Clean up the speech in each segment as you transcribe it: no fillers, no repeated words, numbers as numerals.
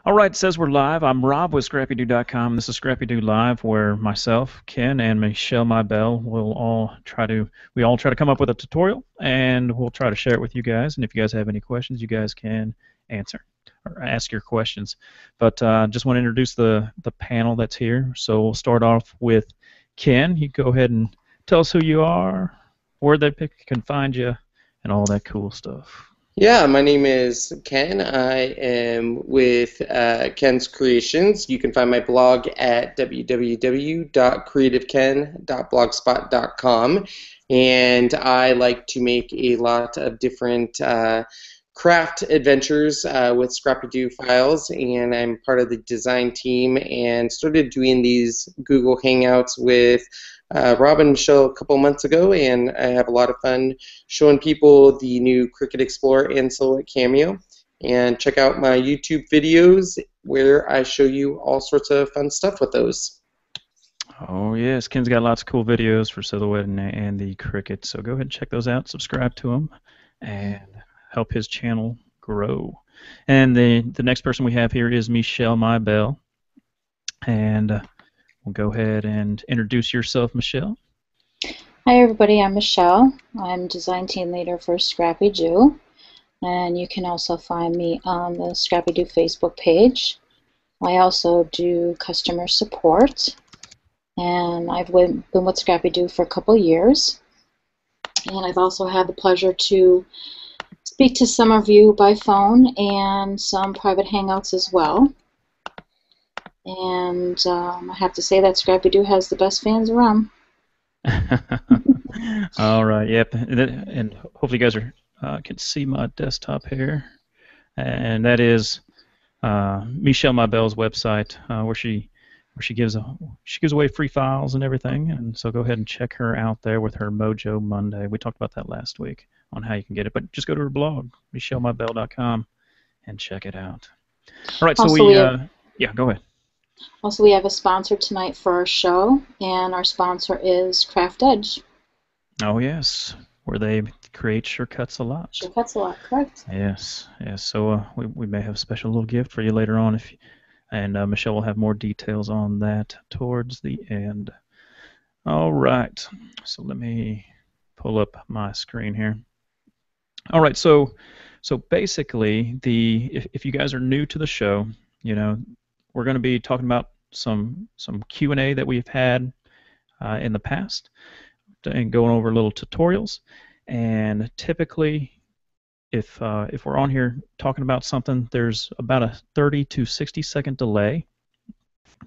All right, it says we're live. I'm Rob with ScrappyDew.com. This is ScrappyDew Live, where myself, Ken, and Michelle Mybell will all try to come up with a tutorial, and we'll try to share it with you guys. And if you guys have any questions, you guys can answer or ask your questions. But just want to introduce the panel that's here. So we'll start off with Ken. You go ahead and tell us who you are, where they can find you, and all that cool stuff. Yeah, my name is Ken. I am with Ken's Creations. You can find my blog at www.creativeken.blogspot.com. And I like to make a lot of different craft adventures with ScrappyDew files, and I'm part of the design team and started doing these Google Hangouts with Rob and Michelle a couple months ago, and I have a lot of fun showing people the new Cricut Explorer and Silhouette Cameo. And check out my YouTube videos where I show you all sorts of fun stuff with those. Oh yes, Ken's got lots of cool videos for Silhouette and the Cricut, so go ahead and check those out, subscribe to him, and help his channel grow. And the next person we have here is Michelle Mybell, and we'll go ahead and introduce yourself, Michelle. Hi everybody, I'm Michelle. I'm design team leader for ScrappyDew, and you can also find me on the ScrappyDew Facebook page. I also do customer support, and I've been with ScrappyDew for a couple years, and I've also had the pleasure to speak to some of you by phone and some private hangouts as well. And I have to say that ScrappyDew has the best fans around. All right, yep, and hopefully you guys can see my desktop here, and that is Michelle Mybell's website, where she gives away free files and everything, and so go ahead and check her out there with her Mojo Monday. We talked about that last week on how you can get it, but just go to her blog, michellemybell.com, and check it out. All right, so yeah, go ahead. Also, we have a sponsor tonight for our show, and our sponsor is Craft Edge. Oh, yes, where they create shortcuts a lot. Shortcuts a lot, correct? Yes, yes. So we may have a special little gift for you later on, and Michelle will have more details on that towards the end. All right, so let me pull up my screen here. All right, so basically, if you guys are new to the show, you know, we're going to be talking about some Q&A that we've had in the past, and going over little tutorials. And typically, if we're on here talking about something, there's about a 30 to 60-second delay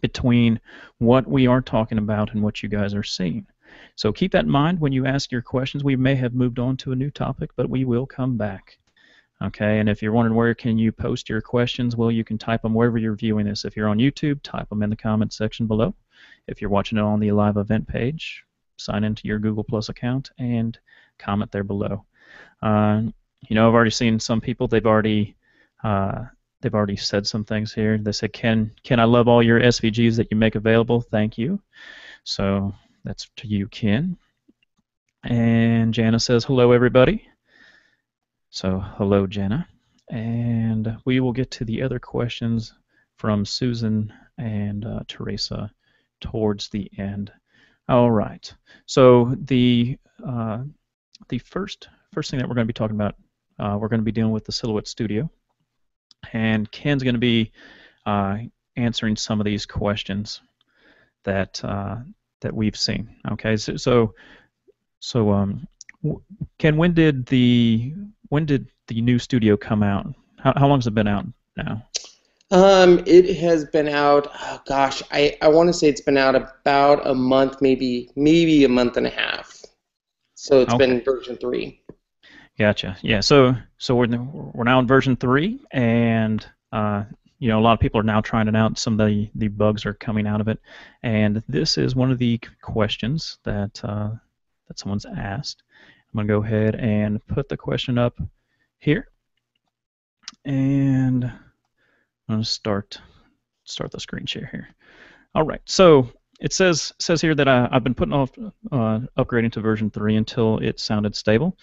between what we are talking about and what you guys are seeing. So keep that in mind when you ask your questions. We may have moved on to a new topic, but we will come back. Okay, and if you're wondering where can you post your questions, well, you can type them wherever you're viewing this. If you're on YouTube, type them in the comment section below. If you're watching it on the live event page, sign into your Google Plus account and comment there below. You know, I've already seen some people, they've already said some things here. They said, Ken, I love all your SVGs that you make available. Thank you. So that's to you, Ken. And Jana says, hello, everybody. So hello, Jana. And we will get to the other questions from Susan and Teresa towards the end. All right. So the first thing that we're going to be talking about, we're going to be dealing with the Silhouette Studio, and Ken's going to be answering some of these questions that we've seen. Okay. So Ken, when did the new studio come out? How long has it been out now? It has been out, oh gosh, I want to say it's been out about a month, maybe a month and a half. So it's been version 3. Gotcha. Yeah. So we're now in version 3, and you know, a lot of people are now trying it out. Some of the bugs are coming out of it, and this is one of the questions that someone's asked. I'm going to go ahead and put the question up here, and I'm going to start the screen share here. All right, so it says here that I've been putting off upgrading to version 3 until it sounded stable.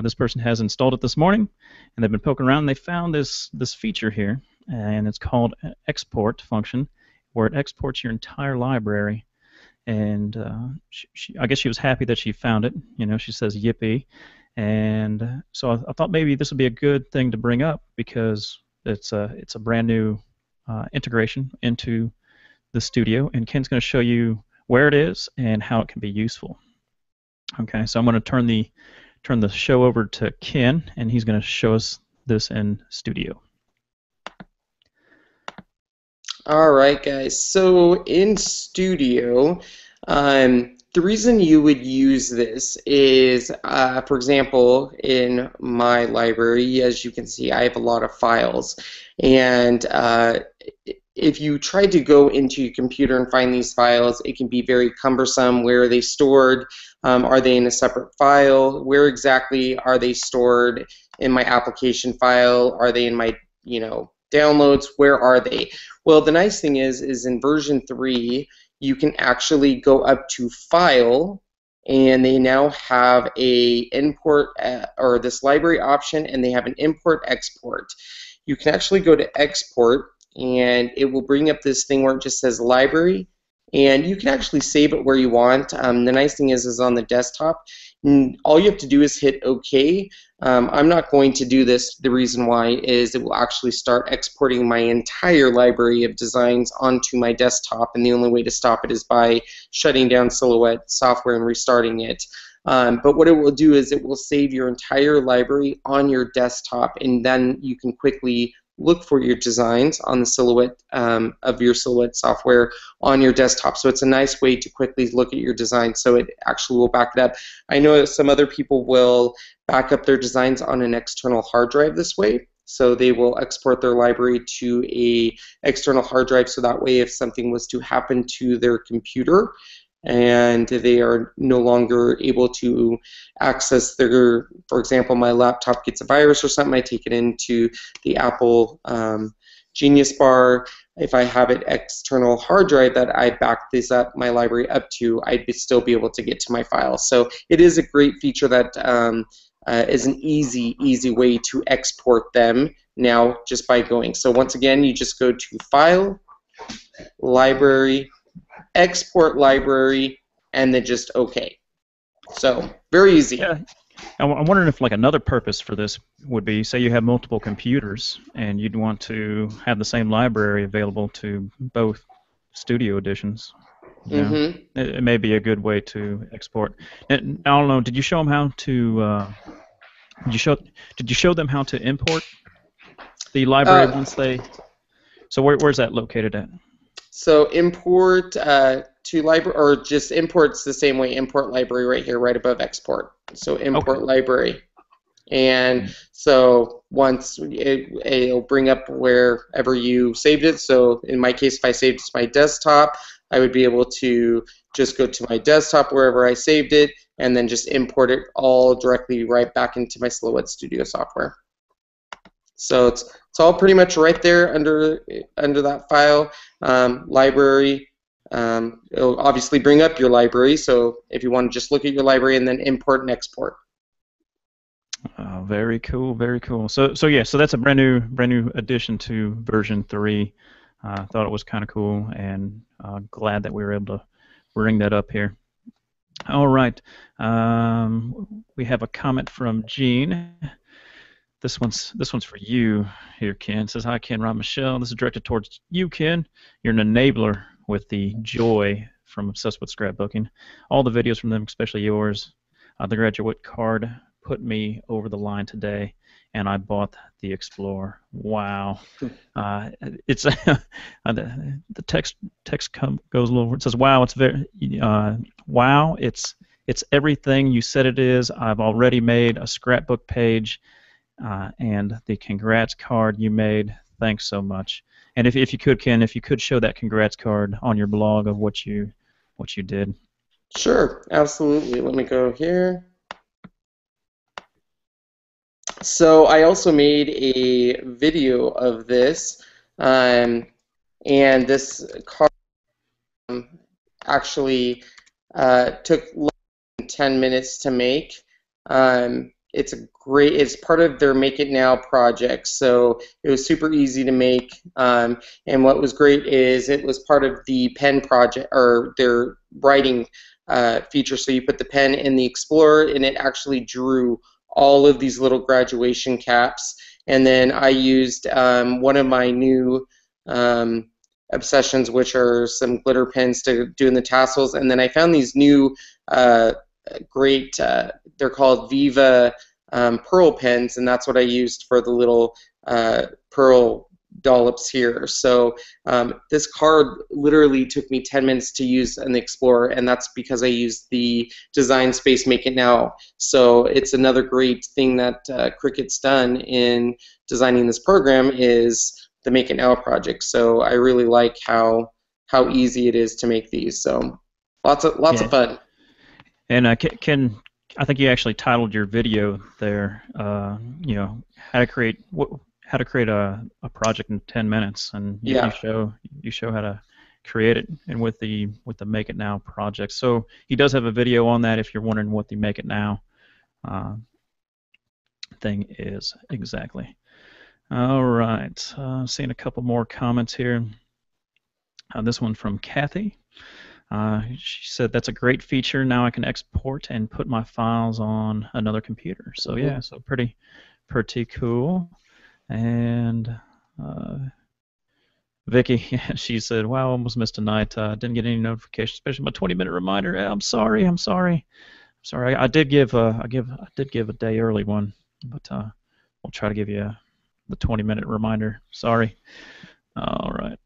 This person has installed it this morning, and they've been poking around, and they found this feature here, and it's called an export function, where it exports your entire library. And I guess she was happy that she found it. You know, she says yippee. And so I thought maybe this would be a good thing to bring up because it's a brand new integration into the studio, and Ken's going to show you where it is and how it can be useful. Okay, so I'm going to turn the show over to Ken, and he's going to show us this in studio. All right, guys. So in Studio, the reason you would use this is, for example, in my library, as you can see, I have a lot of files. And if you try to go into your computer and find these files, it can be very cumbersome. Where are they stored? Are they in a separate file? Where exactly are they stored in my application file? Are they in my, downloads? Where are they? Well, the nice thing is in version 3, you can actually go up to File, and they now have a import or this library option, and they have an import export. You can actually go to export, and it will bring up this thing where it just says library, and you can actually save it where you want. The nice thing is on the desktop, all you have to do is hit OK. I'm not going to do this. The reason why is it will actually start exporting my entire library of designs onto my desktop, and the only way to stop it is by shutting down Silhouette software and restarting it. But what it will do is it will save your entire library on your desktop, and then you can quickly look for your designs on the Silhouette of your Silhouette software on your desktop. So it's a nice way to quickly look at your design, so it actually will back it up. I know that some other people will back up their designs on an external hard drive this way. So they will export their library to a external hard drive, so that way if something was to happen to their computer and they are no longer able to access their, for example, my laptop gets a virus or something, I take it into the Apple Genius Bar. If I have an external hard drive that I back this up, my library up to, I'd still be able to get to my files. So it is a great feature that is an easy way to export them now just by going. So once again, you just go to File, Library, Export Library, and then just OK. So very easy. Yeah. I'm wondering if like another purpose for this would be, say you have multiple computers and you'd want to have the same library available to both studio editions. You know, it may be a good way to export. And I don't know. Did you show them how to? Did you show them how to import the library once they? So where's that located at? So import to library, or just imports the same way. Import library right here, right above export. So import library, and so once it'll bring up wherever you saved it. So in my case, if I saved it to my desktop, I would be able to just go to my desktop wherever I saved it, and then just import it all directly right back into my Silhouette Studio software. So it's all pretty much right there under that file, library. It'll obviously bring up your library, so if you want to just look at your library and then import and export. Very cool, very cool. So that's a brand new addition to version 3. I thought it was kind of cool, and glad that we were able to bring that up here. All right, we have a comment from Gene. This one's for you here, Ken. It says, "Hi, Ken, Rob, Michelle. This is directed towards you, Ken. You're an enabler with the joy from Obsessed with Scrapbooking. All the videos from them, especially yours. The graduate card put me over the line today, and I bought the Explorer. Wow." It's the text goes a little. It says, "Wow, it's very wow. It's everything you said it is. I've already made a scrapbook page." And the congrats card you made, thanks so much. And if you could, Ken, if you could show that congrats card on your blog of what you did. Sure, absolutely. Let me go here. So I also made a video of this, and this card actually took less than 10 minutes to make. it's part of their Make It Now project, so it was super easy to make. And what was great is it was part of the pen project, or their writing feature. So you put the pen in the Explorer, and it actually drew all of these little graduation caps. And then I used one of my new obsessions, which are some glitter pens to do in the tassels. And then I found these new great, they're called Viva pearl pens, and that's what I used for the little pearl dollops here. So this card literally took me 10 minutes to use in the Explorer, and that's because I used the Design Space Make It Now. So it's another great thing that Cricut's done in designing this program is the Make It Now project. So I really like how easy it is to make these. So lots of fun. And I think you actually titled your video there, you know, how to create a project in 10 minutes, and you show how to create it, and with the Make It Now project. So he does have a video on that if you're wondering what the Make It Now thing is exactly. All right, seeing a couple more comments here. This one from Kathy. She said, that's a great feature. Now I can export and put my files on another computer. So yeah, so pretty cool. And Vicky, she said, wow, almost missed a night. Didn't get any notifications, especially my 20-minute reminder. I'm sorry. I did give a day early one, but we'll try to give you the 20-minute reminder. Sorry. All right.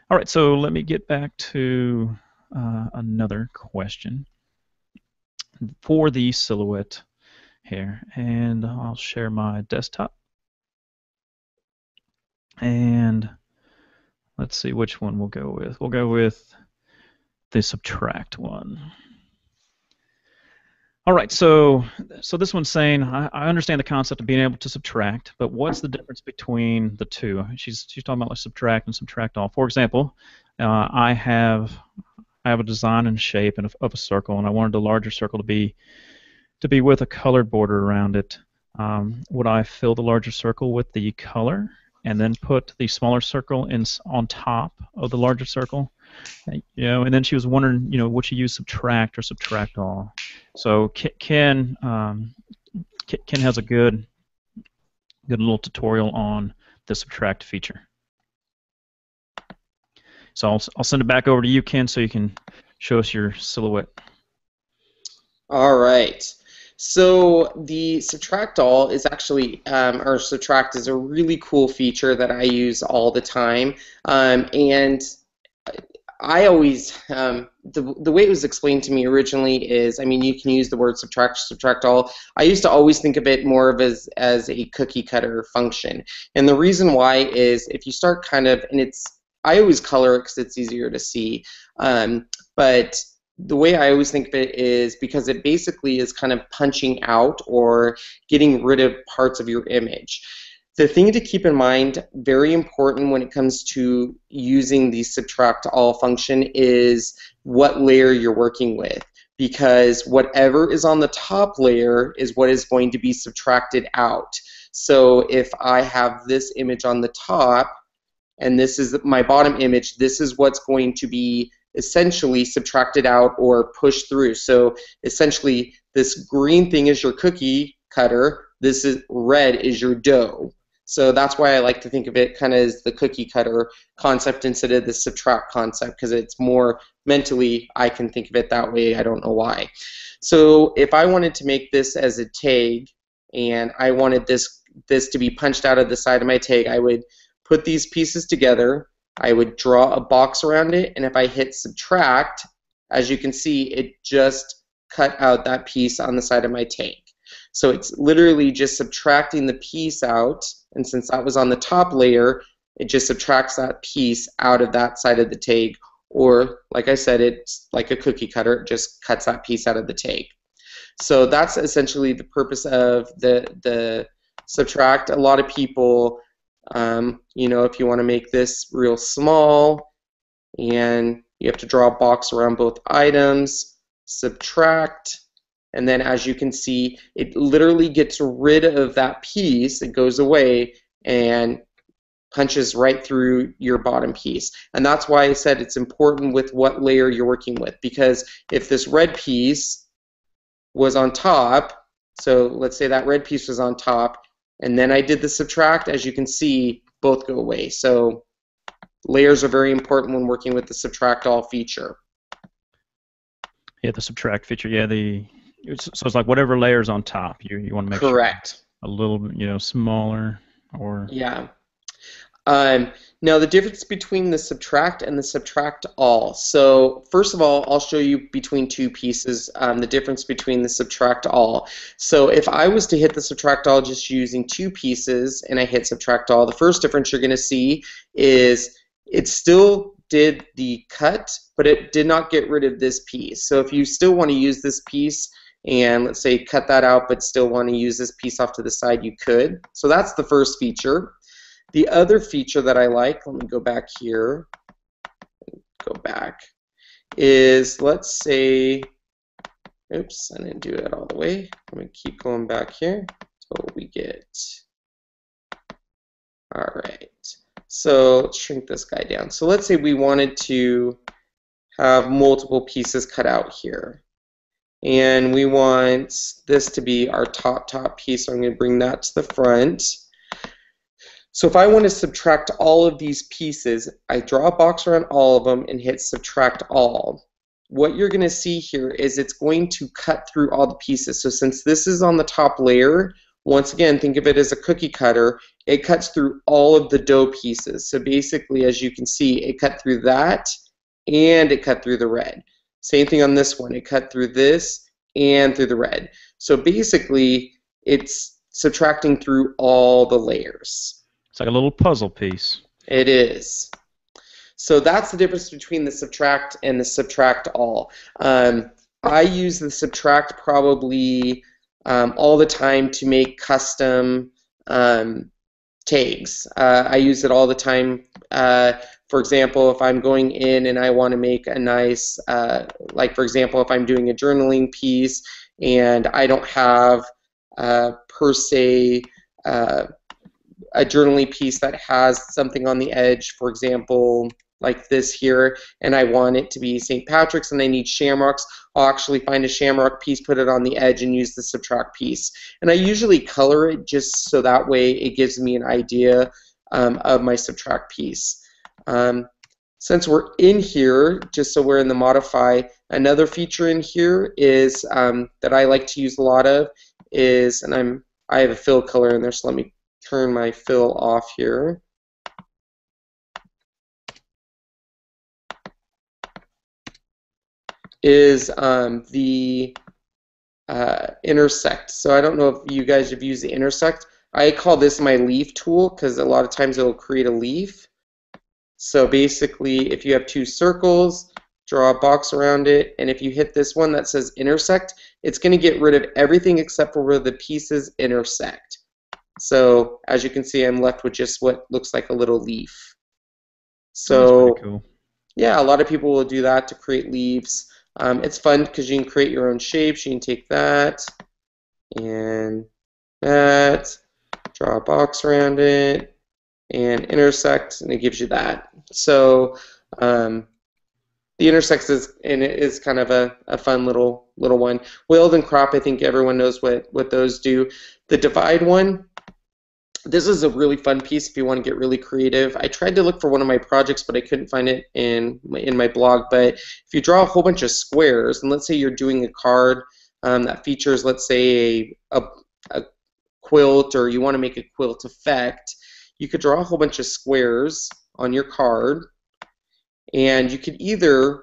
All right, so let me get back to another question for the silhouette here, and I'll share my desktop. And let's see which one we'll go with. We'll go with the subtract one. All right, so this one's saying, I understand the concept of being able to subtract, but what's the difference between the two? She's talking about like subtract and subtract all. For example, I have a design and shape of a circle, and I wanted the larger circle to be with a colored border around it. Would I fill the larger circle with the color and then put the smaller circle on top of the larger circle? You know, and then she was wondering, you know, would you use subtract or subtract all? So Ken has a good little tutorial on the subtract feature. So I'll send it back over to you, Ken, so you can show us your silhouette. All right. So the subtract all is actually, or subtract is a really cool feature that I use all the time, and I always, the way it was explained to me originally is, I mean, you can use the word subtract all. I used to always think of it more of as a cookie cutter function. And the reason why is if you start kind of, and I always color it because it's easier to see, but the way I always think of it is because it basically is kind of punching out or getting rid of parts of your image. The thing to keep in mind, very important when it comes to using the subtract all function, is what layer you're working with, because whatever is on the top layer is what is going to be subtracted out. So if I have this image on the top and this is my bottom image, this is what's going to be essentially subtracted out or pushed through. So essentially this green thing is your cookie cutter, this is red is your dough. So that's why I like to think of it kind of as the cookie cutter concept instead of the subtract concept, because it's more mentally, I can think of it that way. I don't know why. So if I wanted to make this as a tag and I wanted this to be punched out of the side of my tag, I would put these pieces together, I would draw a box around it, and if I hit subtract, as you can see, it just cut out that piece on the side of my tag. So it's literally just subtracting the piece out, and since that was on the top layer, it just subtracts that piece out of that side of the tag, or like I said, it's like a cookie cutter, it just cuts that piece out of the tag. So that's essentially the purpose of the subtract. A lot of people, you know, if you want to make this real small and you have to draw a box around both items, subtract, And then as you can see, it literally gets rid of that piece, it goes away and punches right through your bottom piece. And that's why I said it's important with what layer you're working with, because if this red piece was on top, so let's say that red piece was on top, and then I did the subtract, as you can see, both go away. So layers are very important when working with the subtract all feature. Yeah, the subtract feature. Yeah, so it's like whatever layer's on top, you want to make Correct. sure a little smaller or Yeah. Now the difference between the subtract and the subtract all. So first of all, I'll show you between two pieces the difference between the subtract all. So if I was to hit the subtract all just using two pieces and I hit subtract all, the first difference you're going to see is it still did the cut, but it did not get rid of this piece. So if you still want to use this piece and let's say cut that out but still want to use this piece off to the side, you could. So that's the first feature. The other feature that I like, let me go back here, go back, is let's say, oops, I didn't do that all the way. I'm going to keep going back here until we get, all right. So let's shrink this guy down. So let's say we wanted to have multiple pieces cut out here. And we want this to be our top piece, so I'm going to bring that to the front. So if I want to subtract all of these pieces, I draw a box around all of them and hit subtract all. What you're going to see here is it's going to cut through all the pieces. So since this is on the top layer, once again, think of it as a cookie cutter, it cuts through all of the dough pieces. So basically, as you can see, it cut through that and it cut through the red. Same thing on this one, it cut through this and through the red. So basically, it's subtracting through all the layers. It's like a little puzzle piece. It is. So that's the difference between the subtract and the subtract all. I use the subtract probably all the time to make custom tags. I use it all the time. For example, if I'm going in and I want to make a nice, like for example, if I'm doing a journaling piece and I don't have per se a journaling piece that has something on the edge, for example, like this here, and I want it to be St. Patrick's and I need shamrocks, I'll actually find a shamrock piece, put it on the edge, and use the subtract piece. And I usually color it just so that way it gives me an idea of my subtract piece. Since we're in here, just so we're in the modify, another feature in here is that I like to use a lot of is, and I have a fill color in there, so let me turn my fill off here. Is the intersect. So I don't know if you guys have used the intersect. I call this my leaf tool because a lot of times it'll create a leaf. So basically, if you have two circles, draw a box around it, and if you hit this one that says intersect, it's going to get rid of everything except for where the pieces intersect. So as you can see, I'm left with just what looks like a little leaf. So that's pretty cool. Yeah, a lot of people will do that to create leaves. It's fun because you can create your own shapes. You can take that and that, draw a box around it, and intersect, and it gives you that. So the intersect is kind of a fun little one. Weld and crop, I think everyone knows what those do. The divide one, this is a really fun piece if you want to get really creative. I tried to look for one of my projects, but I couldn't find it in my blog. But if you draw a whole bunch of squares, and let's say you're doing a card that features, let's say, a quilt, or you want to make a quilt effect, you could draw a whole bunch of squares on your card, and you could either,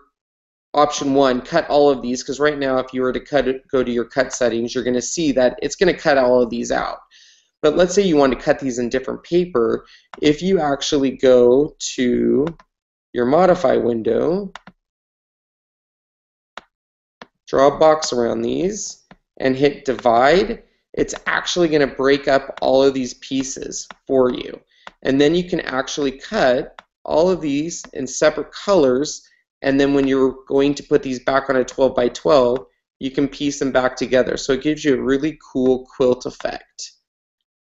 option one, cut all of these, because right now if you were to go to your cut settings, you're going to see that it's going to cut all of these out. But let's say you want to cut these in different paper. If you actually go to your modify window, draw a box around these, and hit divide, it's actually going to break up all of these pieces for you. And then you can actually cut all of these in separate colors, and then when you're going to put these back on a 12 by 12, you can piece them back together. So it gives you a really cool quilt effect.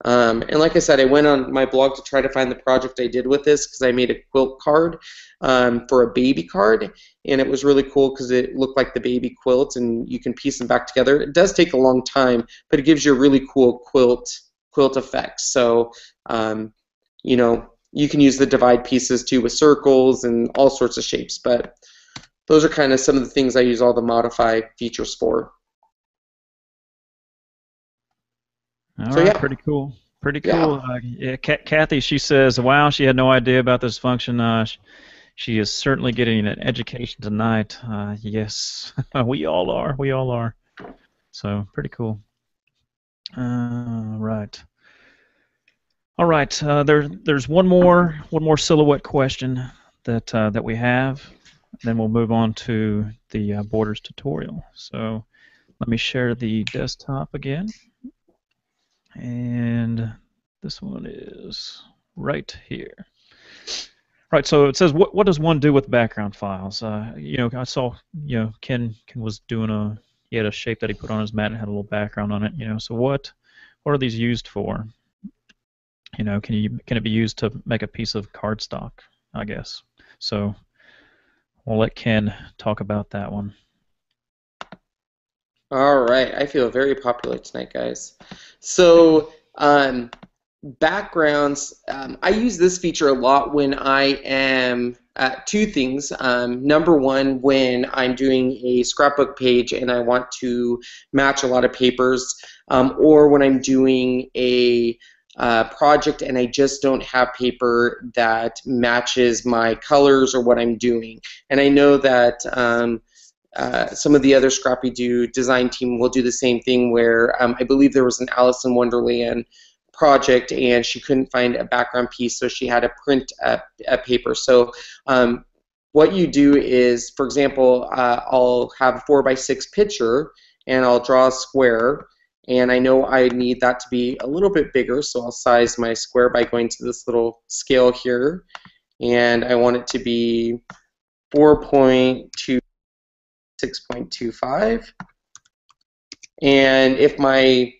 And like I said, I went on my blog to try to find the project I did with this because I made a quilt card for a baby card, and it was really cool because it looked like the baby quilt, and you can piece them back together. It does take a long time, but it gives you a really cool quilt effect. So, you know, you can use the divide pieces too with circles and all sorts of shapes, but those are kind of some of the things I use all the modify features for. All So right, yeah, pretty cool. Pretty yeah. cool. Yeah, Kathy, she says, "Wow, she had no idea about this function. She is certainly getting an education tonight." Yes, we all are. We all are. So pretty cool. Right. All right. There's one more silhouette question that we have. Then we'll move on to the borders tutorial. So let me share the desktop again. And this one is right here. Right, so it says, what does one do with background files? I saw, Ken was doing he had a shape that he put on his mat and had a little background on it, so what are these used for? Can it be used to make a piece of cardstock, I guess? So we'll let Ken talk about that one. All right, I feel very popular tonight, guys. So, backgrounds, I use this feature a lot when I am two things. Number one, when I'm doing a scrapbook page and I want to match a lot of papers, or when I'm doing a project and I just don't have paper that matches my colors or what I'm doing. And I know that some of the other ScrappyDew design team will do the same thing where I believe there was an Alice in Wonderland project and she couldn't find a background piece, so she had to print a paper. So what you do is, for example, I'll have a 4x6 picture and I'll draw a square, and I know I need that to be a little bit bigger, so I'll size my square by going to this little scale here, and I want it to be 4.2 6.25. And if my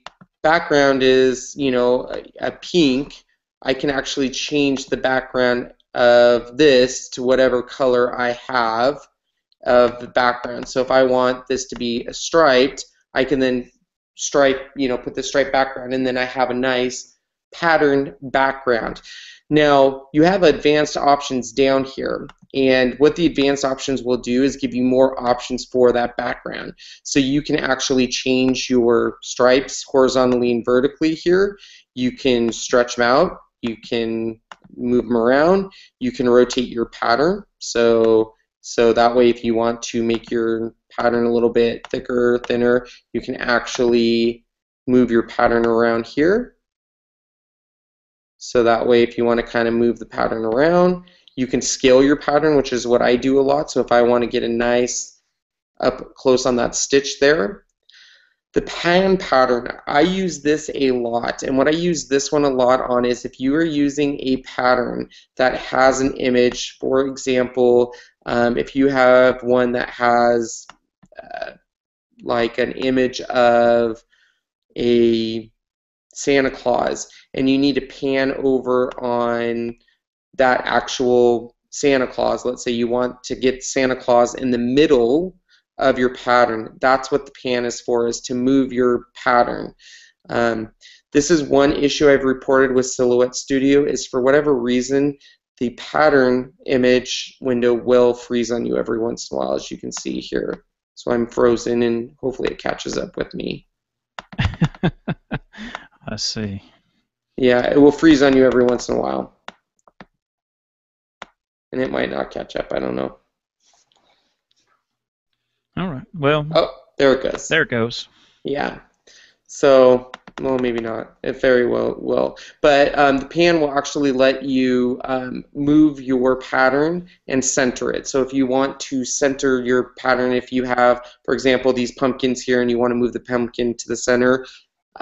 background is, a pink, I can actually change the background of this to whatever color I have of the background. So if I want this to be a striped, I can then put the striped background, and then I have a nice patterned background. Now, you have advanced options down here, and what the advanced options will do is give you more options for that background. So you can actually change your stripes horizontally and vertically here. You can stretch them out. You can move them around. You can rotate your pattern. So that way, if you want to make your pattern a little bit thicker, thinner, you can actually move your pattern around here. So that way, if you want to kind of move the pattern around, you can scale your pattern, which is what I do a lot. So if I want to get a nice up close on that stitch there. The pan pattern, I use this a lot. And what I use this one a lot on is if you are using a pattern that has an image, for example, if you have one that has like an image of a Santa Claus, and you need to pan over on that actual Santa Claus. Let's say you want to get Santa Claus in the middle of your pattern. That's what the pan is for, is to move your pattern. This is one issue I've reported with Silhouette Studio, is for whatever reason, the pattern image window will freeze on you every once in a while, as you can see here. So I'm frozen, and hopefully it catches up with me. I see. Yeah, it will freeze on you every once in a while. And it might not catch up, I don't know. All right. Well, oh, there it goes. There it goes. Yeah. So, well, maybe not. It very well will. But the pan will actually let you move your pattern and center it. So if you want to center your pattern, if you have, for example, these pumpkins here and you want to move the pumpkin to the center,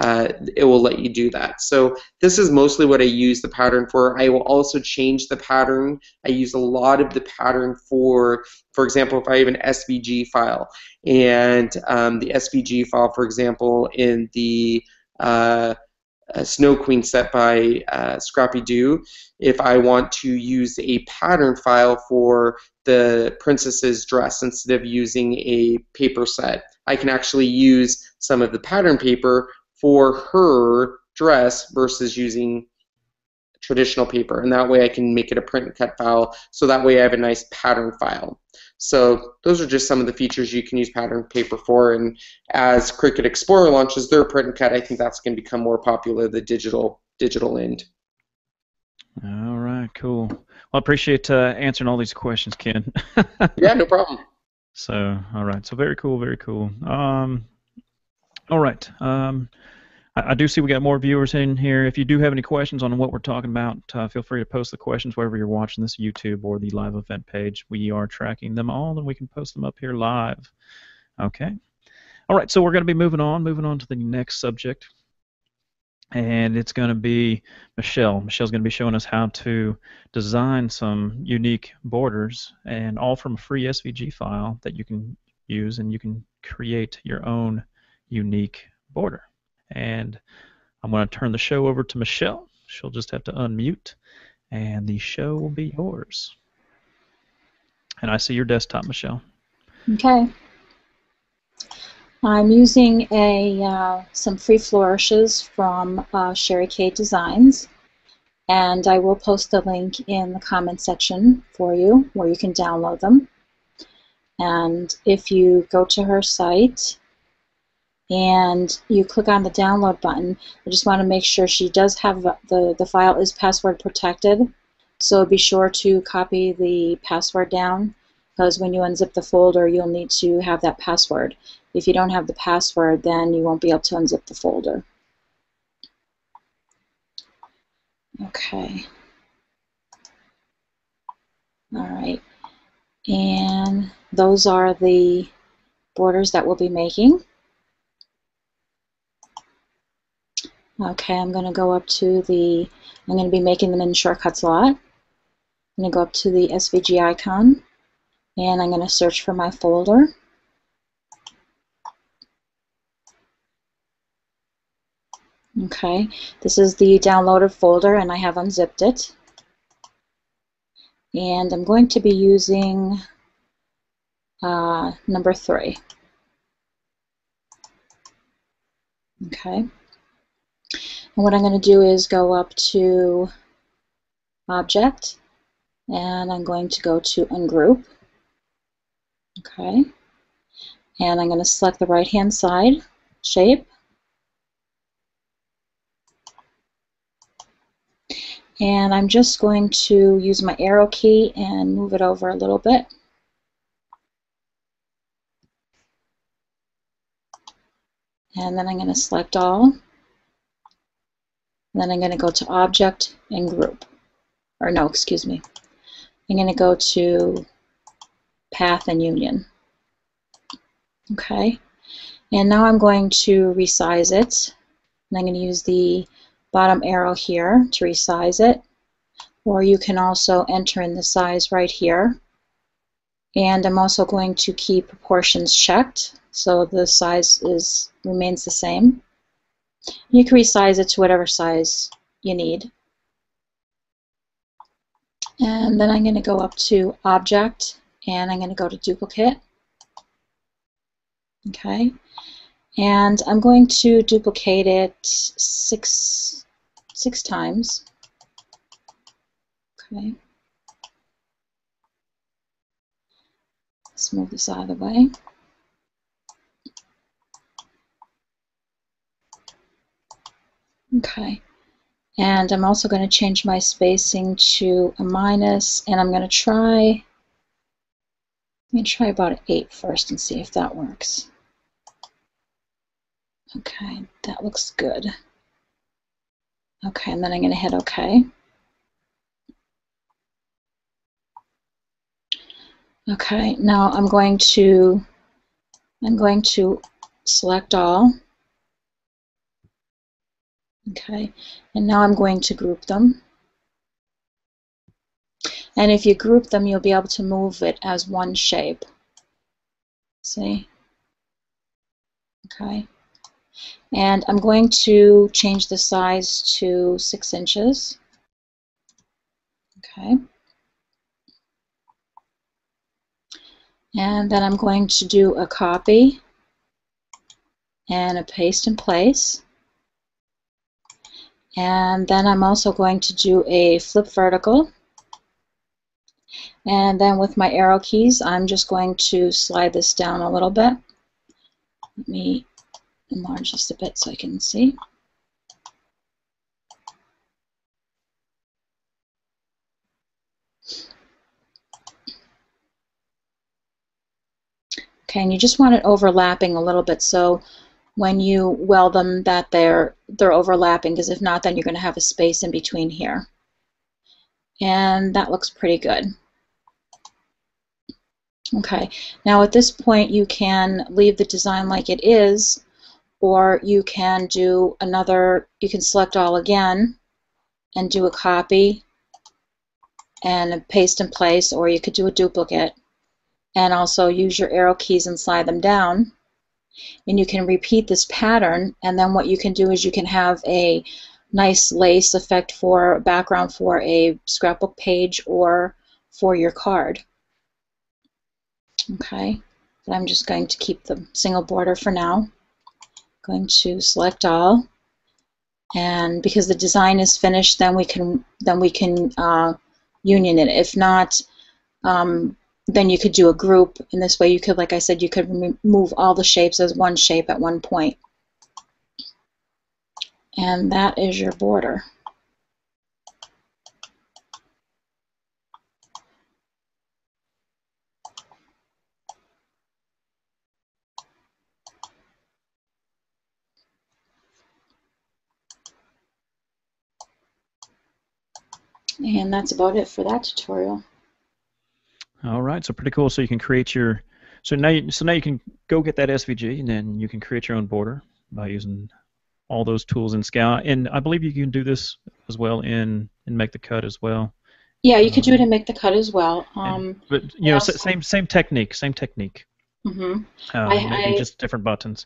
it will let you do that. So this is mostly what I use the pattern for. I will also change the pattern. I use a lot of the pattern for example, if I have an SVG file, and the SVG file, for example, in the Snow Queen set by ScrappyDew, if I want to use a pattern file for the princess's dress instead of using a paper set, I can actually use some of the pattern paper for her dress versus using traditional paper, and that way I can make it a print and cut file, so that way I have a nice pattern file. So those are just some of the features you can use pattern paper for, and as Cricut Explorer launches their print and cut, I think that's going to become more popular, the digital end. All right, cool. Well, I appreciate answering all these questions, Ken. Yeah, no problem. So, all right. So very cool, very cool. All right. I do see we got more viewers in here. If you do have any questions on what we're talking about, feel free to post the questions wherever you're watching this, YouTube or the live event page. We are tracking them all, and we can post them up here live. Okay. All right. So we're going to be moving on to the next subject, and it's going to be Michelle. Michelle's going to be showing us how to design some unique borders, and all from a free SVG file that you can use, and you can create your own unique border. And I'm going to turn the show over to Michelle. She'll just have to unmute, and the show will be yours. And I see your desktop, Michelle. Okay. I'm using some free flourishes from Sherry K Designs, and I will post a link in the comment section for you where you can download them. And if you go to her site and you click on the download button, I just want to make sure she does have the file is password protected, so be sure to copy the password down, because when you unzip the folder you'll need to have that password. If you don't have the password, then you won't be able to unzip the folder. Okay. All right. And those are the borders that we'll be making. Okay, I'm going to go up to I'm going to be making them in shortcuts a lot. I'm going to go up to the SVG icon, and I'm going to search for my folder. Okay, this is the downloaded folder, and I have unzipped it. And I'm going to be using number 3. Okay. And what I'm going to do is go up to Object, and I'm going to go to Ungroup. Okay. And I'm going to select the right-hand side shape. And I'm just going to use my arrow key and move it over a little bit. And then I'm going to select all. And then I'm going to go to Object and Group. Or no, excuse me. I'm going to go to Path and Union. Okay. And now I'm going to resize it. And I'm going to use the bottom arrow here to resize it. Or you can also enter in the size right here. And I'm also going to keep proportions checked, so the size remains the same. You can resize it to whatever size you need. And then I'm going to go up to Object, and I'm going to go to Duplicate. Okay. And I'm going to duplicate it six times. Okay. Let's move this out of the way. Okay. And I'm also going to change my spacing to a minus, and I'm going to try about 8 first and see if that works. Okay, that looks good. Okay, and then I'm going to hit OK. Okay, now I'm going to select all, Okay, and now I'm going to group them. And if you group them, you'll be able to move it as one shape. See? Okay. And I'm going to change the size to 6 inches. Okay. And then I'm going to do a copy and a paste in place. And then I'm also going to do a flip vertical. And then with my arrow keys, I'm just going to slide this down a little bit. Let me enlarge this a bit so I can see. Okay, and you just want it overlapping a little bit so when you weld them that they're overlapping, because if not, then you're going to have a space in between here. And that looks pretty good. Okay, now at this point you can leave the design like it is, or you can do another, you can select all again and do a copy and a paste in place, or you could do a duplicate and also use your arrow keys and slide them down. And you can repeat this pattern, and then what you can do is you can have a nice lace effect for background for a scrapbook page or for your card. Okay, but I'm just going to keep the single border for now. Going to select all, and because the design is finished, then we can union it. If not, then you could do a group, and this way you could, like I said, you could remove all the shapes as one shape at one point. And that is your border. And that's about it for that tutorial. All right, so pretty cool. So you can create your, so now you can go get that SVG, and then you can create your own border by using all those tools in SCAL. And I believe you can do this as well in Make the Cut as well. Yeah, you could do it and Make the Cut as well. But you know, same technique. Mm-hmm. Maybe just different buttons.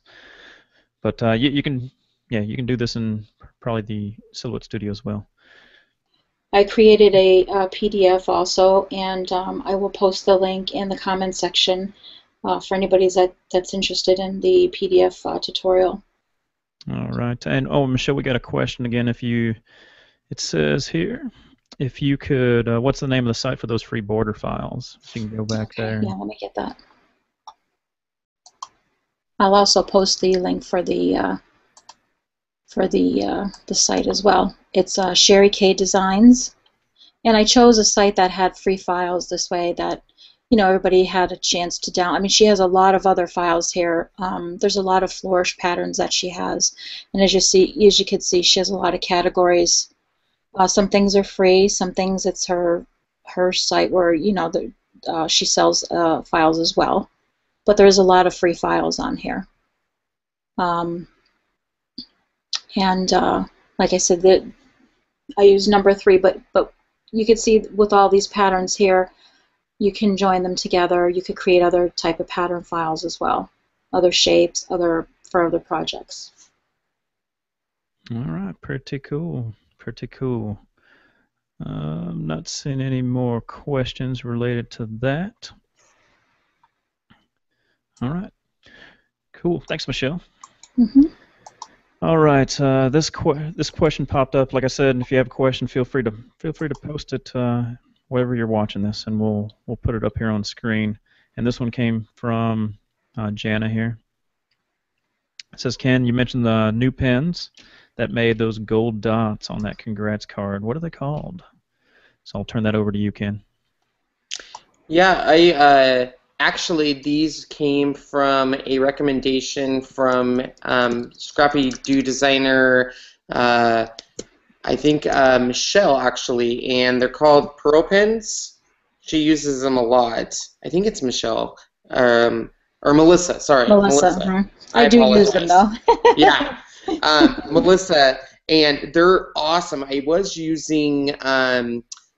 But you can do this in probably the Silhouette Studio as well. I created a PDF also, and I will post the link in the comment section for anybody that's interested in the PDF tutorial. All right, and oh, Michelle, we got a question again. It says here, if you could, what's the name of the site for those free border files? If you can go back there. Yeah, let me get that. I'll also post the link for the site as well. It's Sherry K Designs, and I chose a site that had free files. This way, that everybody had a chance to download. I mean, she has a lot of other files here. There's a lot of Flourish patterns that she has, and as you can see, she has a lot of categories. Some things are free. Some things it's her site where she sells files as well. But there's a lot of free files on here. And like I said, that I use number 3, but you can see with all these patterns here, you can join them together. You could create other type of pattern files as well, other shapes, for other projects. All right, pretty cool, pretty cool. I'm not seeing any more questions related to that. All right, cool. Thanks, Michelle. Mm-hmm. All right, this question popped up. Like I said, if you have a question, feel free to post it wherever you're watching this, and we'll put it up here on screen. And this one came from Jana here. It says, Ken, you mentioned the new pens that made those gold dots on that congrats card. What are they called? So I'll turn that over to you, Ken. Yeah, actually, these came from a recommendation from ScrappyDew designer, I think Michelle, actually, and they're called Pearl pens. She uses them a lot. I think it's Michelle, or Melissa, sorry. Melissa. Mm-hmm. I do apologize. use them, though. Yeah. Melissa, and they're awesome. I was using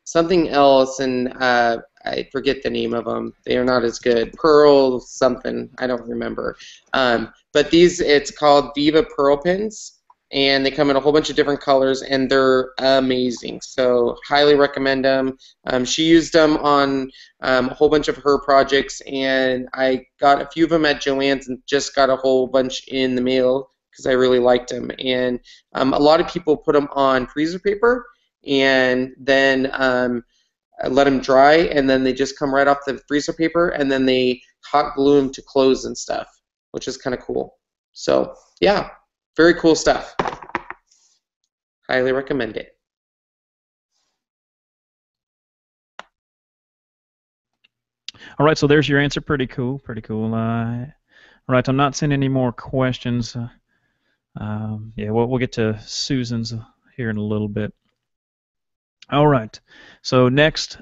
something else, and I forget the name of them. They are not as good. Pearl something. I don't remember. But these, it's called Viva Pearl Pins, and they come in a whole bunch of different colors, and they're amazing. So highly recommend them. She used them on a whole bunch of her projects, and I got a few of them at Joann's and just got a whole bunch in the mail because I really liked them. And a lot of people put them on freezer paper and then let them dry, and then they just come right off the freezer paper, and then they hot glue them to clothes and stuff, which is kind of cool. So yeah, very cool stuff. Highly recommend it. All right, so there's your answer. Pretty cool, pretty cool. All right, I'm not seeing any more questions. Yeah, we'll get to Susan's here in a little bit. All right, so next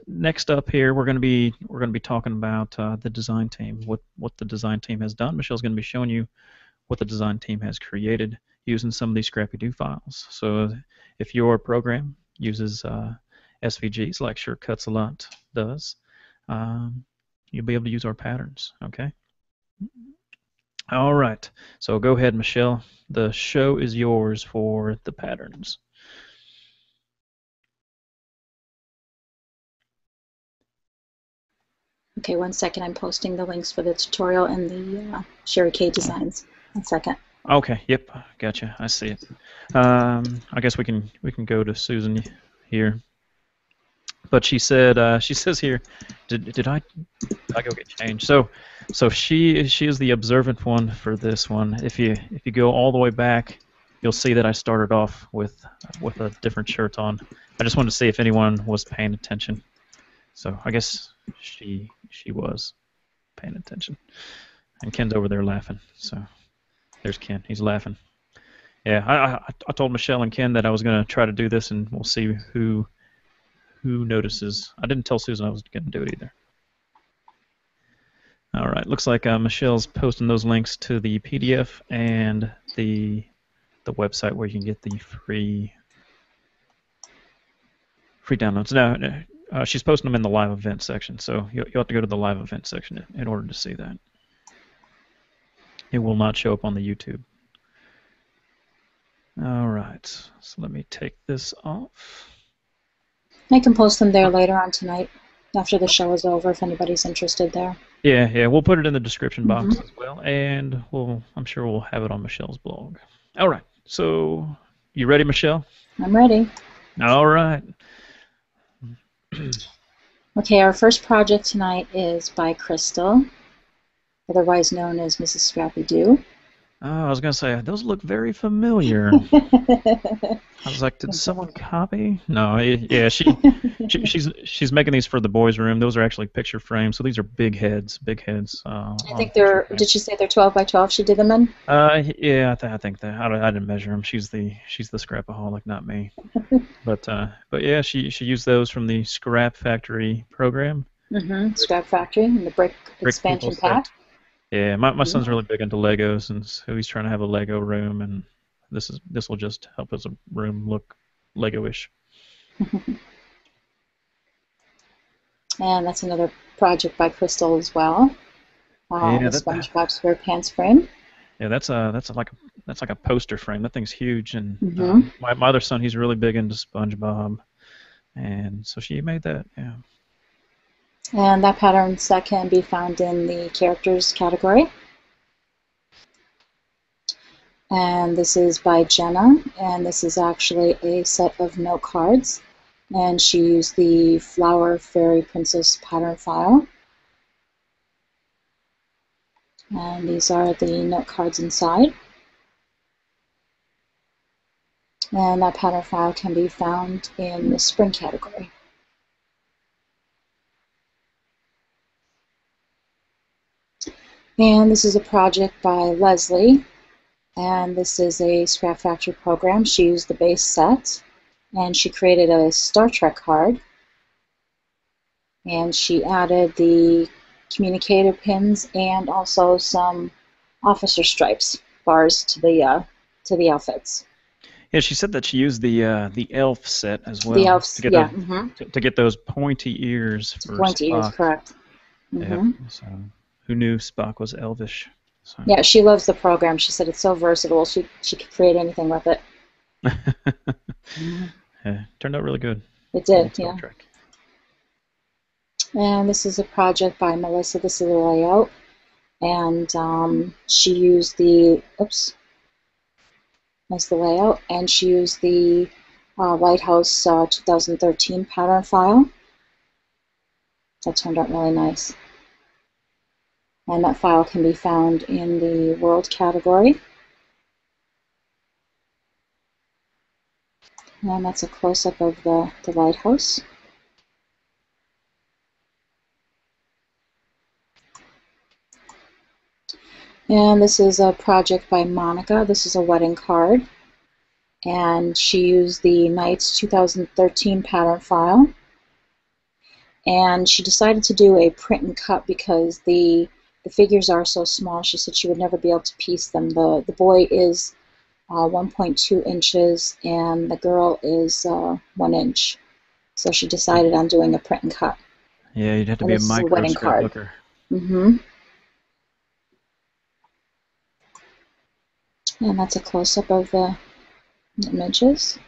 up here, we're going to be talking about the design team, what the design team has done. Michelle's going to be showing you what the design team has created using some of these ScrappyDew files. So if your program uses SVGs like Shortcuts a lot does, you'll be able to use our patterns. Okay. All right. So go ahead, Michelle. The show is yours for the patterns. Okay, 1 second. I'm posting the links for the tutorial and the Sherry K designs. 1 second. Okay. Yep. Gotcha. I see it. I guess we can go to Susan here. But she said she says here, did I go get changed? So she is the observant one for this one. If you go all the way back, you'll see that I started off with a different shirt on. I just wanted to see if anyone was paying attention. So I guess she was paying attention. And Ken's over there laughing. So there's Ken. He's laughing. Yeah, I told Michelle and Ken that I was going to try to do this, and we'll see who notices. I didn't tell Susan I was going to do it either. All right, looks like Michelle's posting those links to the PDF and the website where you can get the free downloads. Now, she's posting them in the live event section, so you'll have to go to the live event section in order to see that. It will not show up on the YouTube. All right, so let me take this off. I can post them there later on tonight after the show is over if anybody's interested there. Yeah, we'll put it in the description box as well, and I'm sure we'll have it on Michelle's blog. All right, so you ready, Michelle? I'm ready. All right. Okay, our first project tonight is by Crystal, otherwise known as Mrs. ScrappyDew. Oh, I was going to say, those look very familiar. I was like, did someone copy? No, yeah, she's making these for the boys' room. Those are actually picture frames, so these are big heads. I think they're, did she say they're 12 by 12 she did them in? Yeah, I think that. I didn't measure them. She's the scrapaholic, not me. But yeah, she used those from the Scrap Factory program. Scrap Factory and the brick expansion pack. Yeah, my son's really big into Legos, and so he's trying to have a Lego room, and this will just help his room look Lego-ish. And that's another project by Crystal as well. The SpongeBob SquarePants frame. Yeah, that's like a poster frame. That thing's huge, and my other son, he's really big into SpongeBob, and so she made that. Yeah. And that pattern set can be found in the characters category. And this is by Jenna, and this is actually a set of note cards. And she used the Flower Fairy Princess pattern file. And these are the note cards inside. And that pattern file can be found in the spring category. And this is a project by Leslie, and this is a Scrap Factory program. She used the base set, and she created a Star Trek card, and she added the communicator pins and also some officer stripes bars to the outfits. Yeah, she said that she used the elf set as The well to elves, get yeah, those to get those pointy ears for pointy ears, Spock. correct. Yep. Hmm. So who knew Spock was elvish? So Yeah, she loves the program. She said it's so versatile. She could create anything with it. Mhm. yeah, turned out really good. It did, Old Star yeah. Trek. And this is a project by Melissa. This is the layout. And she used the, oops, that's the layout. And she used the Lighthouse 2013 pattern file. That turned out really nice. And that file can be found in the World category. And that's a close-up of the lighthouse. And this is a project by Monica. This is a wedding card. And she used the Knights 2013 pattern file. And she decided to do a print and cut because the figures are so small. She said she would never be able to piece them. The boy is 1.2 inches and the girl is 1 inch. So she decided on doing a print and cut. Yeah, you'd have to And be a this is a micro wedding card. scrapbooker. Mm-hmm. And that's a close-up of the images.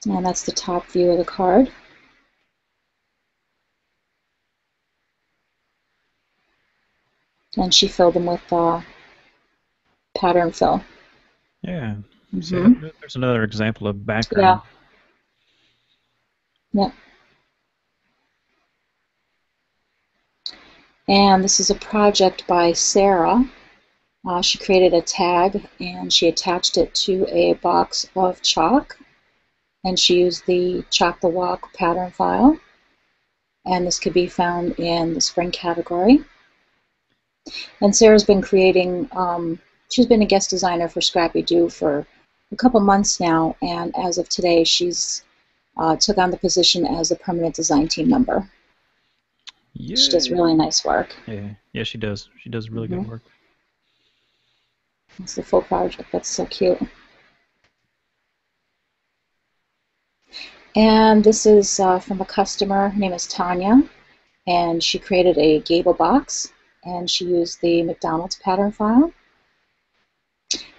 And that's the top view of the card. And she filled them with pattern fill. Yeah. See, Mm-hmm. there's another example of Yeah. background. Yep. And this is a project by Sarah. She created a tag and she attached it to a box of chalk. And she used the Chalk the Walk pattern file. And this could be found in the spring category. And Sarah's been creating, she's been a guest designer for ScrappyDew for a couple months now. And as of today, she's took on the position as a permanent design team member. She does Yeah. really nice work. Yeah, she does. She does really good Mm-hmm. work. It's the full project. That's so cute. And this is from a customer. Her name is Tanya. And she created a gable box. And she used the McDonald's pattern file.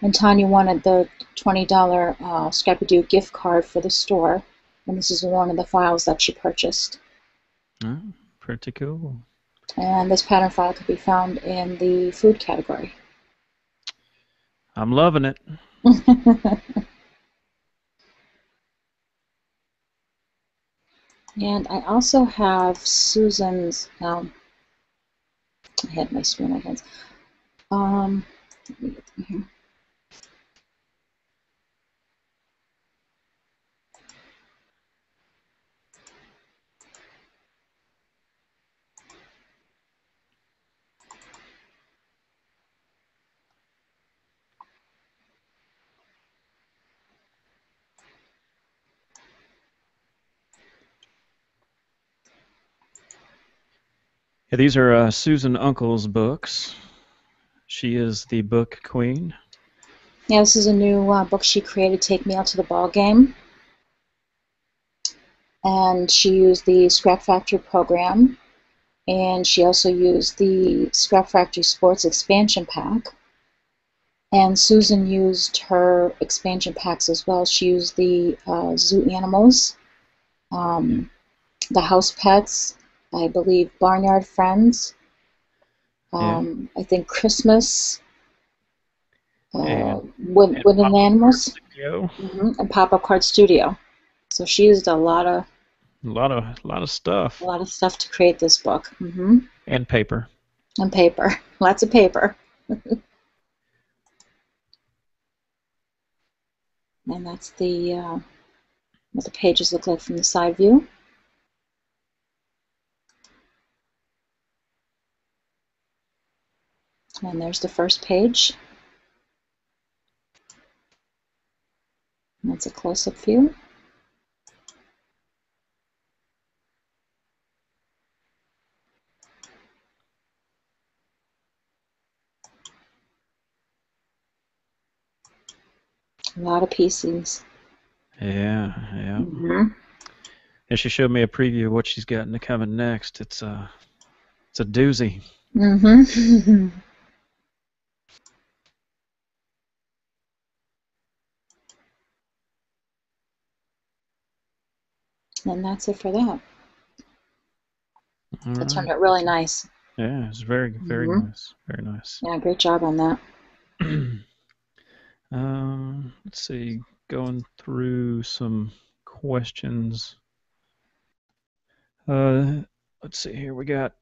And Tanya wanted the $20 ScrappyDew gift card for the store. And this is one of the files that she purchased. Oh, pretty cool. And this pattern file could be found in the food category. I'm loving it. And I also have Susan's, I had my screen on my hands. Let me get them here. Yeah, these are Susan Uncle's books. She is the book queen. Yeah, this is a new book she created, Take Me Out to the Ball Game. And she used the Scrap Factory program. And she also used the Scrap Factory Sports expansion pack. And Susan used her expansion packs as well. She used the zoo animals, um, the house pets, I believe Barnyard Friends, Yeah. I think Christmas, And Wooden Pop-Up Art Animals, Studio. and Pop-Up Card Studio. So she used A lot of a stuff. lot of stuff to create this book. And paper. And paper, lots of paper. And that's what the pages look like from the side view. And there's the first page. And that's a close-up view. A lot of PCs. Yeah, yeah. Mm-hmm. And she showed me a preview of what she's got coming next. It's a doozy. Mm-hmm. And that's it for that. All It turned right. out really nice. Yeah, it's very, very Mm-hmm. nice. Very nice. Yeah, great job on that. Let's see. Going through some questions. Let's see here. We got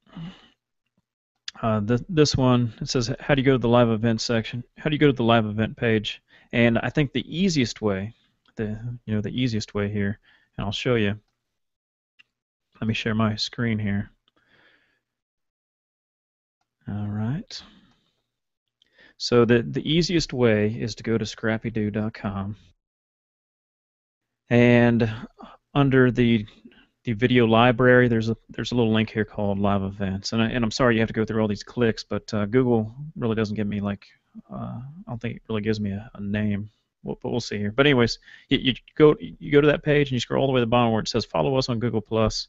this one. It says, "How do you go to the live event section? How do you go to the live event page?" And I think the easiest way, the easiest way here, and I'll show you. Let me share my screen here. All right. So the easiest way is to go to ScrappyDew.com, and under the video library, there's a little link here called Live Events, and I'm sorry you have to go through all these clicks, but Google really doesn't give me like I don't think it really gives me a name. But we'll see here. But anyways, you go to that page and you scroll all the way to the bottom where it says follow us on Google Plus,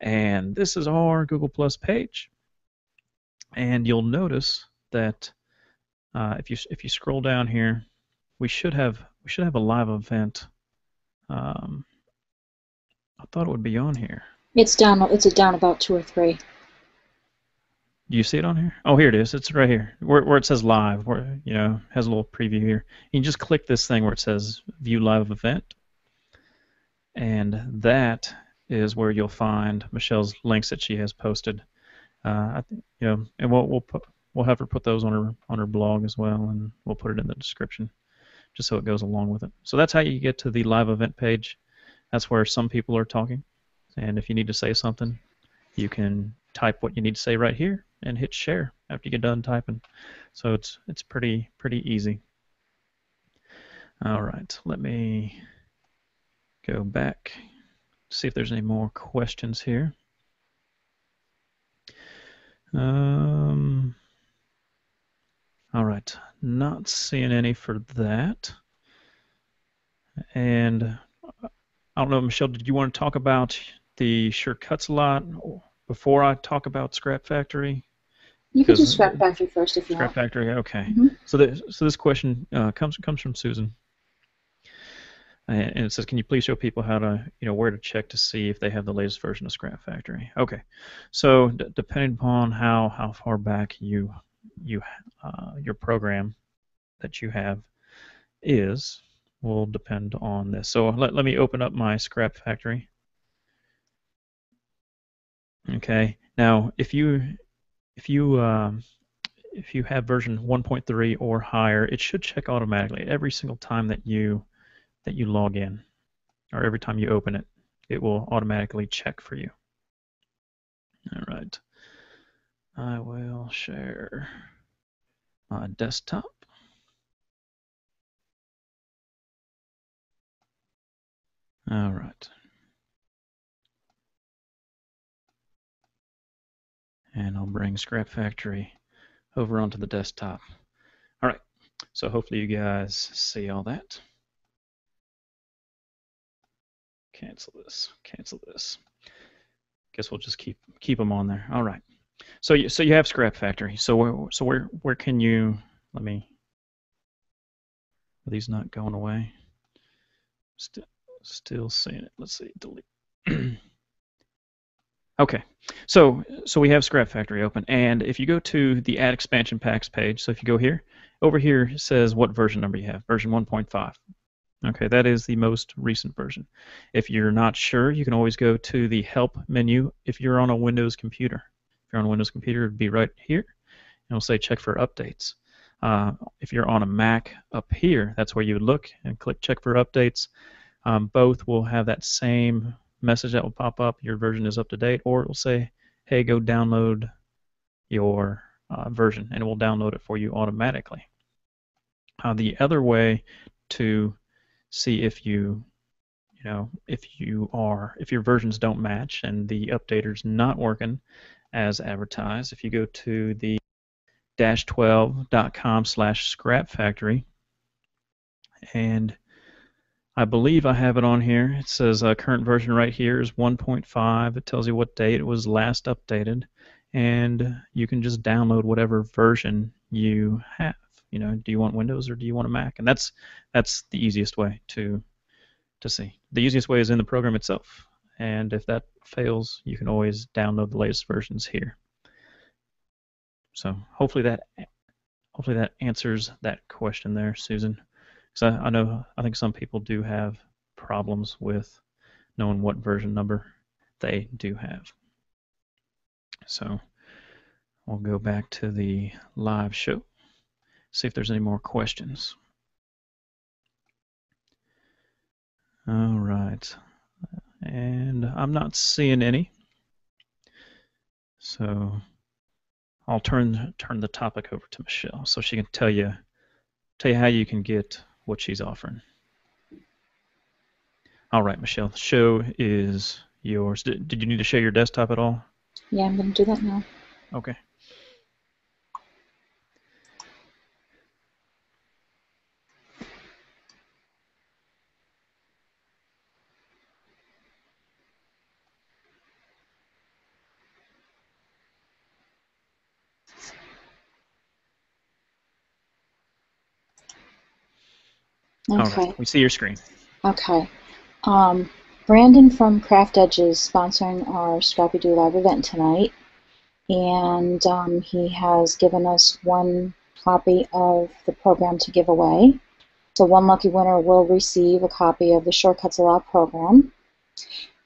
and this is our Google Plus page, and you'll notice that if you scroll down here, we should have a live event. I thought it would be on here. It's down. It's down about 2 or 3. Do you see it on here? Oh, here it is. It's right here where it says live, where has a little preview here. You can just click this thing where it says view live event, and that is where you'll find Michelle's links that she has posted. I think, and we'll have her put those on her blog as well, and we'll put it in the description just so it goes along with it. So that's how you get to the live event page. That's where some people are talking, and if you need to say something, you can type what you need to say right here and hit share after you get done typing. So it's pretty easy. All right, let me go back, see if there's any more questions here. All right, not seeing any for that. And I don't know, Michelle, did you want to talk about the shortcuts a lot before I talk about Scrap Factory? You could do Scrap Factory first if you Scrap want. Factory, okay. Mm-hmm. So this question comes from Susan, and it says, "Can you please show people how to where to check to see if they have the latest version of Scrap Factory?" Okay, so depending upon how far back your program that you have will depend on this. So let me open up my Scrap Factory. Okay, now if you have version 1.3 or higher, it should check automatically every single time that you log in, or every time you open it. It will automatically check for you. All right. I will share my desktop. All right. And I'll bring Scrap Factory over onto the desktop. All right. So hopefully you guys see all that. Cancel this. Cancel this. Guess we'll just keep them on there. All right. So you have Scrap Factory. So where can you? Let me. Are these not going away? Still seeing it. Let's see. Delete. Okay. So we have Scrap Factory open, and if you go to the Add Expansion Packs page, so if you go here, over here it says what version number you have. Version 1.5. Okay, that is the most recent version. If you're not sure, you can always go to the Help menu if you're on a Windows computer. If you're on a Windows computer, it'd be right here, and it'll say check for updates. If you're on a Mac, up here, that's where you would look and click check for updates. Both will have that same message that will pop up, your version is up to date, or it will say, hey, go download your version, and it will download it for you automatically. The other way to see if your versions don't match and the updater's not working as advertised, if you go to the -12.com/scrap factory and I believe I have it on here. It says current version right here is 1.5. It tells you what date it was last updated, and you can just download whatever version you have. You know, do you want Windows or do you want a Mac? And that's the easiest way to see. The easiest way is in the program itself, and if that fails, you can always download the latest versions here. So hopefully that answers that question there, Susan. Because I think some people do have problems with knowing what version number they do have. So we'll go back to the live show, see if there's any more questions. All right, and I'm not seeing any, so I'll turn the topic over to Michelle so she can tell you how you can get what she's offering. All right, Michelle, the show is yours. Did you need to share your desktop at all? Yeah, I'm going to do that now. Okay. Okay. All right, we see your screen. Okay. Brandon from Craft Edge is sponsoring our ScrappyDew Live event tonight, and he has given us one copy of the program to give away. So one lucky winner will receive a copy of the Shortcuts a Lot program.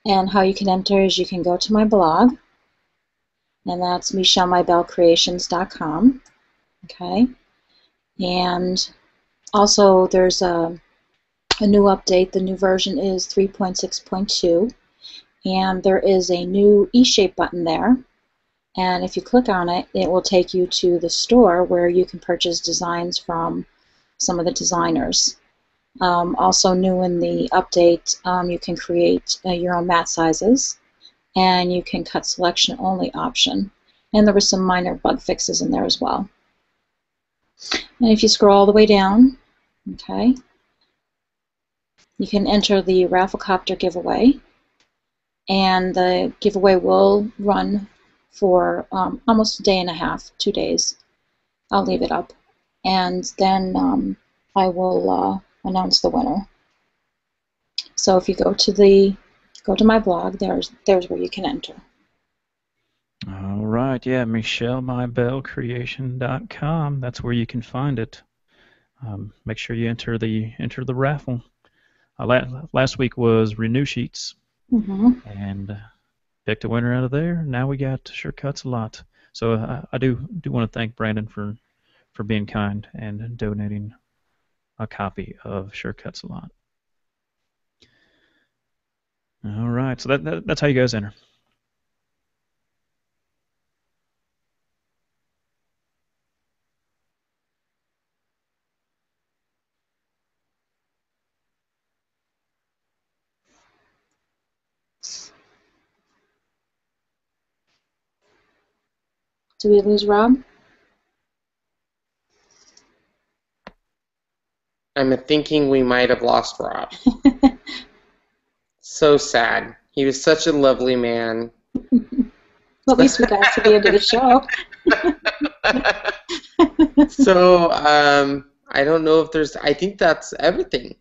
And how you can enter is you can go to my blog, and that's michellemybellcreations.com. Okay. And also there's a new update. The new version is 3.6.2, and there is a new E-shape button there. And if you click on it, it will take you to the store where you can purchase designs from some of the designers. Also new in the update, you can create your own mat sizes, and you can cut selection only option. And there were some minor bug fixes in there as well. And if you scroll all the way down, okay, you can enter the Rafflecopter giveaway, and the giveaway will run for almost a day and a half, 2 days. I'll leave it up, and then I will announce the winner. So if you go to my blog, there's where you can enter. All right, yeah, michellemybellcreation.com. That's where you can find it. Make sure you enter the raffle. Last week was Renew Sheets, and picked a winner out of there. Now we got Shortcuts a Lot. So I do want to thank Brandon for being kind and donating a copy of Shortcuts a Lot. All right, so that's how you guys enter. Did we lose Rob? I'm thinking we might have lost Rob. So sad. He was such a lovely man. Well, at least we got to the end of the show. So, I don't know if there's... I think that's everything.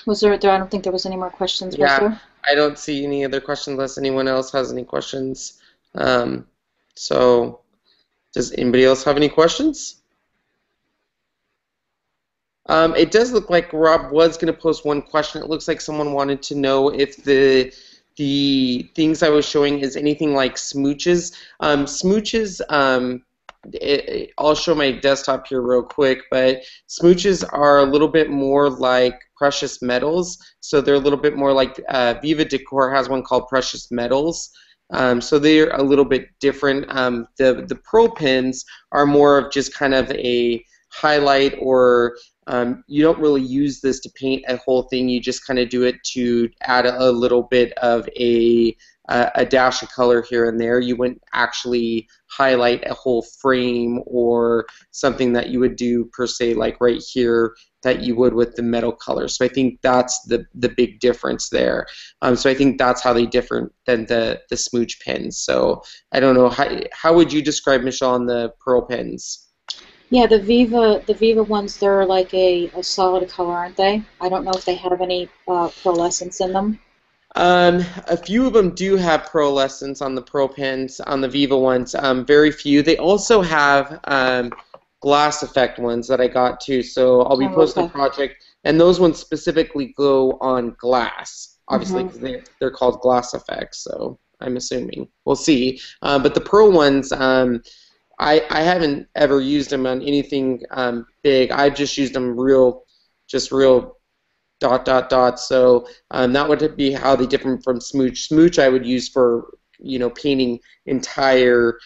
Was there? I don't think there was any more questions, was there? I don't see any other questions unless anyone else has any questions. So, does anybody else have any questions? It does look like Rob was going to post one question. It looks like someone wanted to know if the things I was showing is anything like smooches. Smooches, I'll show my desktop here real quick, but smooches are a little bit more like precious metals. So they're a little bit more like Viva Decor has one called Precious Metals. So they're a little bit different. The pearl pins are more of just kind of a highlight, or you don't really use this to paint a whole thing. You just kind of do it to add a little bit of a dash of color here and there. You wouldn't actually highlight a whole frame or something that you would do per se, like right here. that you would with the metal color. So I think that's the big difference there. So I think that's how they differ than the smooch pens. So I don't know, how would you describe, Michelle, on the pearl pens? Yeah, the Viva ones, they're like a solid color, aren't they? I don't know if they have any pearlescence in them. A few of them do have pearlescence on the pearl pens, on the Viva ones. Very few. They also have glass effect ones that I got too. So I'll be Oh, posting a okay. project, and those ones specifically go on glass, obviously, Mm-hmm. because they're called glass effects. So I'm assuming we'll see. But the pearl ones, I haven't ever used them on anything big. I've just used them just real dot dot dot. So that would be how they differ from smooch. Smooch I would use for painting entire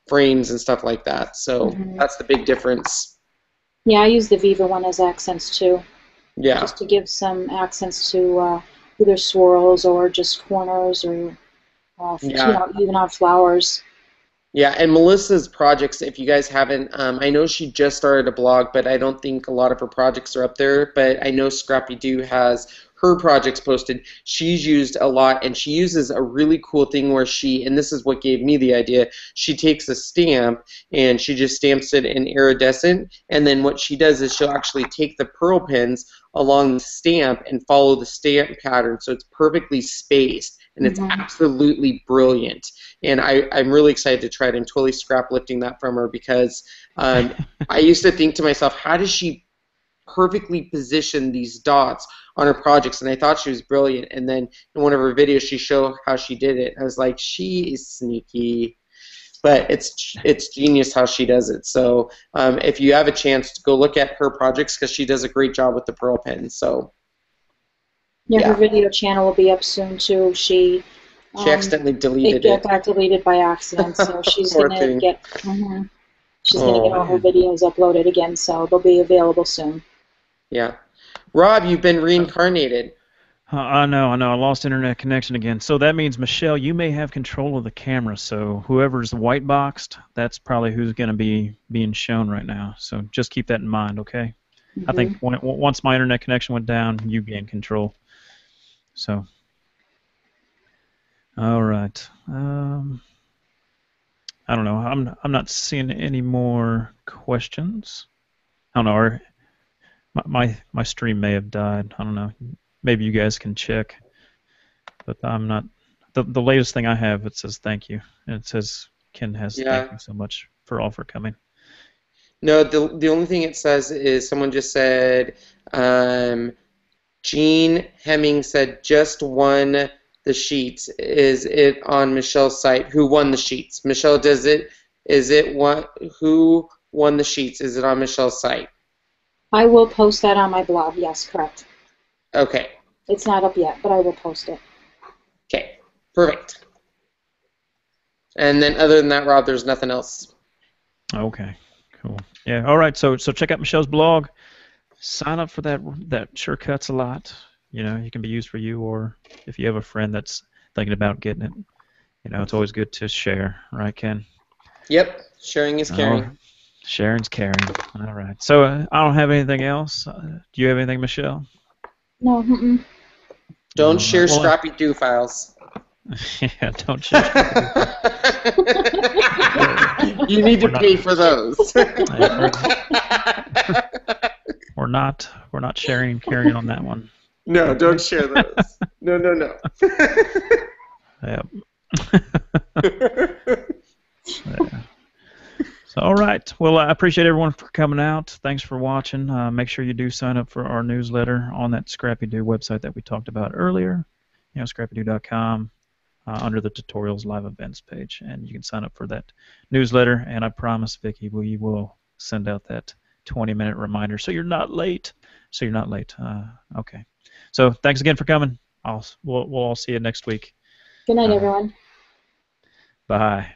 frames and stuff like that. So Mm-hmm. that's the big difference. Yeah, I use the Viva one as accents too, Yeah. just to give some accents to either swirls or just corners or Yeah. even on flowers. Yeah, and Melissa's projects, if you guys haven't, I know she just started a blog, but I don't think a lot of her projects are up there. But I know ScrappyDew has her projects posted. She's used a lot, and she uses a really cool thing where and this is what gave me the idea, she takes a stamp and she just stamps it in iridescent, and then what she does is she'll actually take the pearl pins along the stamp and follow the stamp pattern, so it's perfectly spaced, and it's Mm-hmm. absolutely brilliant. And I'm really excited to try it. I'm totally scrap lifting that from her because I used to think to myself, how does she perfectly position these dots on her projects? And I thought she was brilliant. And then in one of her videos, she showed how she did it. I was like, she is sneaky, but it's genius how she does it. So if you have a chance to go look at her projects, because she does a great job with the pearl pens. So Yeah, her yeah, video channel will be up soon too. she Um, accidentally it deleted got it. got deleted by accident, so she's Poor gonna thing. get she's gonna Oh get all her man. videos uploaded again, so they'll be available soon. Yeah. Rob, you've been reincarnated. I know. I lost internet connection again. So that means, Michelle, you may have control of the camera. So whoever's white boxed, that's probably who's going to be being shown right now. So just keep that in mind, okay? I think Hmm. once my internet connection went down, you gained control. So, all right. I don't know. I'm not seeing any more questions. I don't know. Or my stream may have died. I don't know. Maybe you guys can check. But I'm not. The latest thing I have, it says thank you, and it says Ken has thank Yeah. you so much for all for coming. No, the only thing it says is someone just said, um, Gene Hemming said just won the sheets. Is it on Michelle's site? Who won the sheets? Michelle does it. Is it what? Who won the sheets? Is it on Michelle's site? I will post that on my blog. Yes, correct. Okay. It's not up yet, but I will post it. Okay. Perfect. And then other than that, Rob, there's nothing else. Okay, cool. Yeah. All right. So check out Michelle's blog. Sign up for that. That sure cuts a lot. You know, it can be used for you, or if you have a friend that's thinking about getting it. You know, it's always good to share, right, Ken? Yep. Sharing is Oh, caring. sharing's caring. All right. So I don't have anything else. Do you have anything, Michelle? No, mm-mm. Don't All right. share Well, ScrappyDew files. yeah. Don't share Scrappy. We're, You need to we're not. pay for those. Yeah, we're not sharing and carrying on that one. No, Okay. don't share those. No, no, no. Yep. Yeah. So, all right. Well, I appreciate everyone for coming out. Thanks for watching. Make sure you do sign up for our newsletter on that ScrappyDew website that we talked about earlier. You know, ScrappyDew.com under the tutorials live events page, and you can sign up for that newsletter. And I promise, Vicky, we will send out that 20-minute reminder so you're not late. So you're not late. Okay. So thanks again for coming. We'll all see you next week. Good night, everyone. Bye.